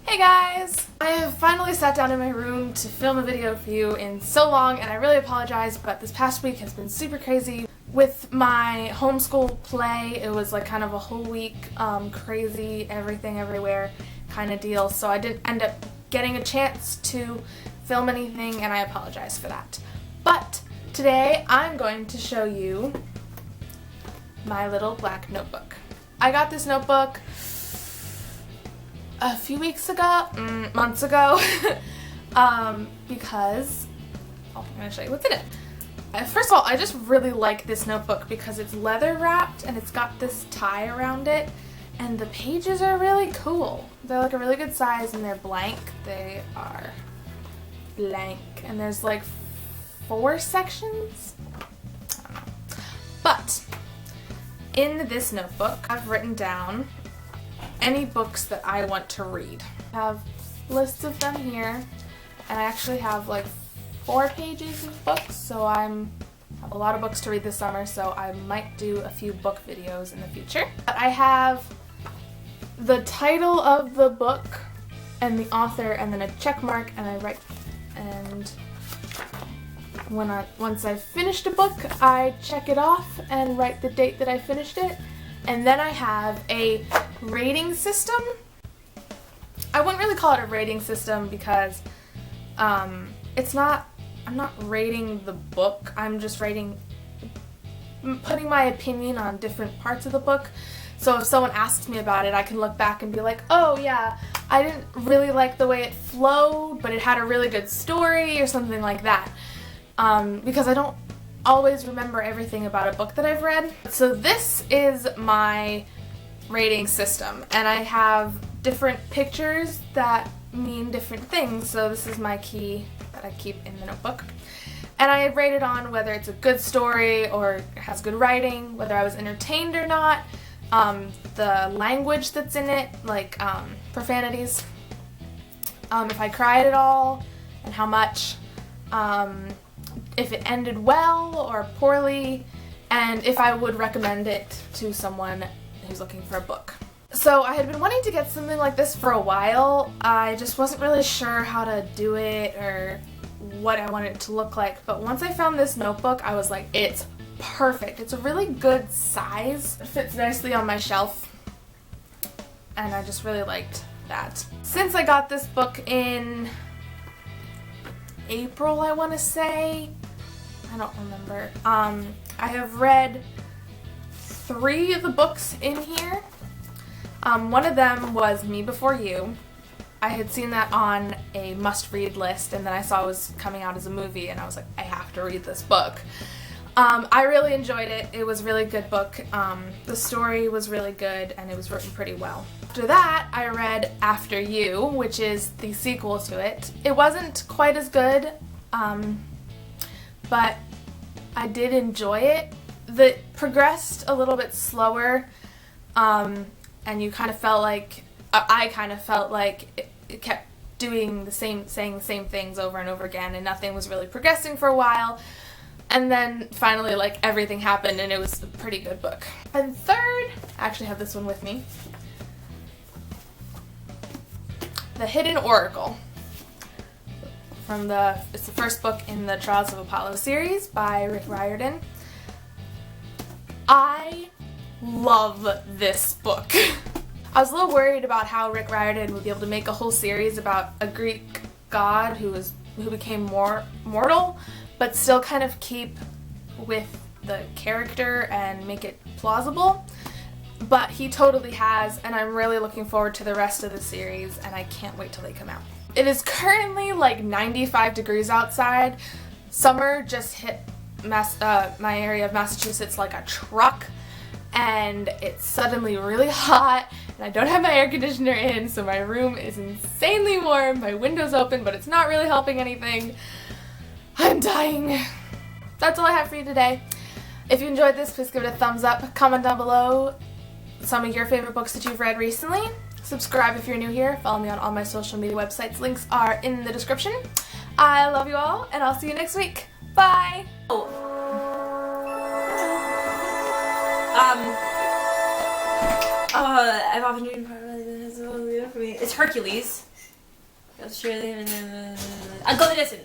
Hey guys! I have finally sat down in my room to film a video for you in so long, and I really apologize, but this past week has been super crazy. With my homeschool play, it was like kind of a whole week crazy, everything everywhere kind of deal, so I didn't end up getting a chance to film anything, and I apologize for that. But today I'm going to show you my little black notebook. I got this notebook a few weeks ago, months ago, because I'm going to show you what's in it. First of all, I just really like this notebook because it's leather wrapped and it's got this tie around it, and the pages are really cool. They're like a really good size and they're blank. They are blank, and there's like 4 sections. I don't know. But in this notebook, I've written down any books that I want to read. I have lists of them here, and I actually have like 4 pages of books, so I have a lot of books to read this summer, so I might do a few book videos in the future. But I have the title of the book and the author and then a check mark, and I write, and once I've finished a book, I check it off and write the date that I finished it. And then I have a rating system. I wouldn't really call it a rating system because I'm not rating the book, I'm just putting my opinion on different parts of the book. So if someone asks me about it, I can look back and be like, oh yeah, I didn't really like the way it flowed, but it had a really good story or something like that. Because I don't always remember everything about a book that I've read. So this is my rating system, and I have different pictures that mean different things. So this is my key that I keep in the notebook, and I rate it on whether it's a good story or has good writing, whether I was entertained or not, the language that's in it, like profanities, if I cried at all and how much, if it ended well or poorly, and if I would recommend it to someone who's looking for a book. So I had been wanting to get something like this for a while. I just wasn't really sure how to do it or what I wanted it to look like, but once I found this notebook, I was like, it's perfect. It's a really good size. It fits nicely on my shelf, and I just really liked that. Since I got this book in April, I want to say, I don't remember, I have read 3 of the books in here. One of them was Me Before You. I had seen that on a must-read list, and then I saw it was coming out as a movie, and I was like, I have to read this book. I really enjoyed it. It was a really good book. The story was really good, and it was written pretty well. After that, I read After You, which is the sequel to it. It wasn't quite as good, but I did enjoy it. It progressed a little bit slower, and you kind of felt like, I kind of felt like it kept saying the same things over and over again, and nothing was really progressing for a while. And then finally, like, everything happened, and it was a pretty good book. And third, I actually have this one with me, The Hidden Oracle. It's the first book in the Trials of Apollo series by Rick Riordan. I love this book. I was a little worried about how Rick Riordan would be able to make a whole series about a Greek god who became mortal, but still kind of keep with the character and make it plausible. But he totally has, and I'm really looking forward to the rest of the series, and I can't wait till they come out. It is currently like 95 degrees outside. Summer just hit my area of Massachusetts like a truck, and it's suddenly really hot, and I don't have my air conditioner in, so my room is insanely warm. My window's open, but it's not really helping anything. I'm dying. That's all I have for you today. If you enjoyed this, please give it a thumbs up. Comment down below some of your favorite books that you've read recently. Subscribe if you're new here. Follow me on all my social media websites. Links are in the description. I love you all, and I'll see you next week. Bye! I've often dreamed for me. It's Hercules. I got the distance.